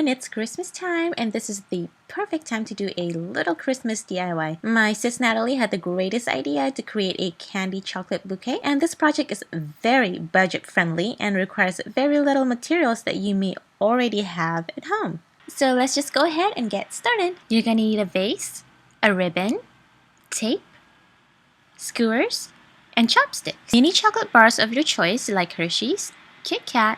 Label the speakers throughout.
Speaker 1: everyone, it's Christmas time and this is the perfect time to do a little Christmas DIY. My sis Natalie had the greatest idea to create a candy chocolate bouquet, and this project is very budget friendly and requires very little materials that you may already have at home. So let's just go ahead and get started. You're gonna need a vase, a ribbon, tape, skewers, and chopsticks. Mini chocolate bars of your choice like Hershey's, Kit Kat,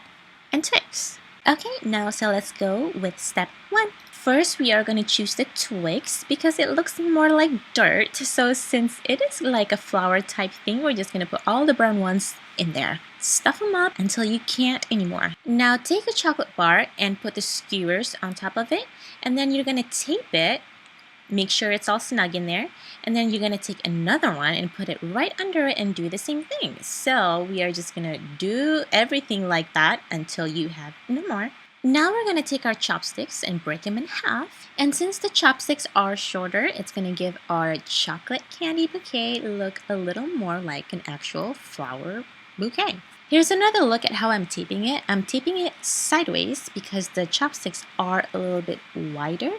Speaker 1: and Twix. Okay, now so let's go with step 1. First, we are going to choose the Twix because it looks more like dirt. So since it is like a flour type thing, we're just going to put all the brown ones in there. Stuff them up until you can't anymore. Now take a chocolate bar and put the skewers on top of it, and then you're going to tape it. Make sure it's all snug in there, and then you're going to take another one and put it right under it and do the same thing. So we are just going to do everything like that until you have no more. Now we're going to take our chopsticks and break them in half. And since the chopsticks are shorter, it's going to give our chocolate candy bouquet look a little more like an actual flower bouquet. Here's another look at how I'm taping it. I'm taping it sideways because the chopsticks are a little bit wider.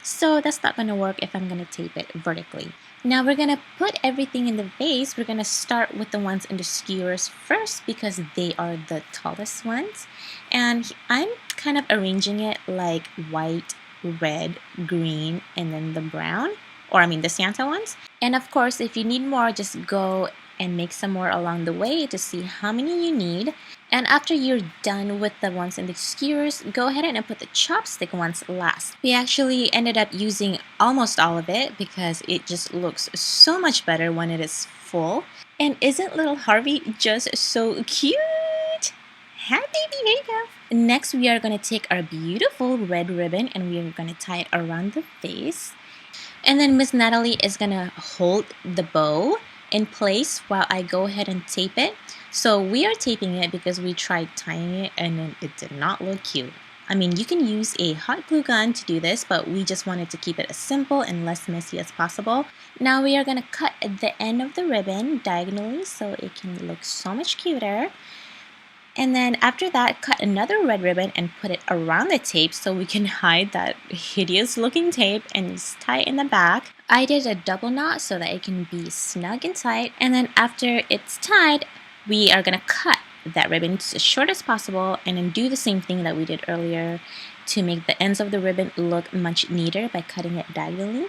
Speaker 1: So that's not going to work if I'm going to tape it vertically. Now we're going to put everything in the vase. We're going to start with the ones in the skewers first because they are the tallest ones. And I'm kind of arranging it like white, red, green, and then the brown. Or I mean the Santa ones. And of course, if you need more, just go and make some more along the way to see how many you need. And after you're done with the ones in the skewers, go ahead and put the chopstick ones last. We actually ended up using almost all of it because it just looks so much better when it is full. And isn't little Harvey just so cute? Hi baby, here you go. Next, we are going to take our beautiful red ribbon and we are going to tie it around the vase. And then Miss Natalie is going to hold the bow in place while I go ahead and tape it. So we are taping it because we tried tying it and then it did not look cute. I mean, you can use a hot glue gun to do this, but we just wanted to keep it as simple and less messy as possible. Now we are going to cut the end of the ribbon diagonally so it can look so much cuter. And then after that, cut another red ribbon and put it around the tape so we can hide that hideous looking tape and just tie it in the back. I did a double knot so that it can be snug and tight. And then after it's tied, we are going to cut that ribbon as short as possible and then do the same thing that we did earlier to make the ends of the ribbon look much neater by cutting it diagonally.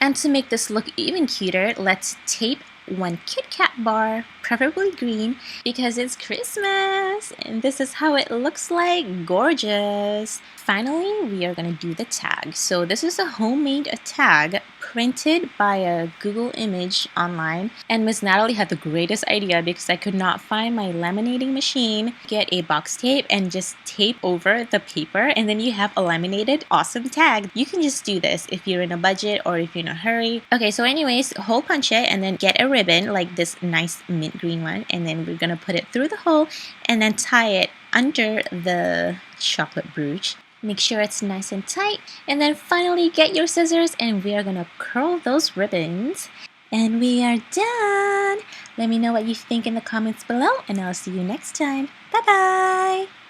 Speaker 1: And to make this look even cuter, let's tape one Kit Kat bar, preferably green, because it's Christmas and this is how it looks like. Gorgeous. Finally, we are going to do the tag. So this is a homemade tag printed by a Google image online, and Miss Natalie had the greatest idea because I could not find my laminating machine. Get a box tape and just tape over the paper and then you have a laminated awesome tag. You can just do this if you're in a budget or if you're in a hurry. Okay, so anyways, hole punch it and then get a ribbon like this nice mint green one, and then we're gonna put it through the hole and then tie it under the chocolate brooch. Make sure it's nice and tight, and then finally get your scissors and we are gonna curl those ribbons. And we are done. Let me know what you think in the comments below and I'll see you next time. Bye bye.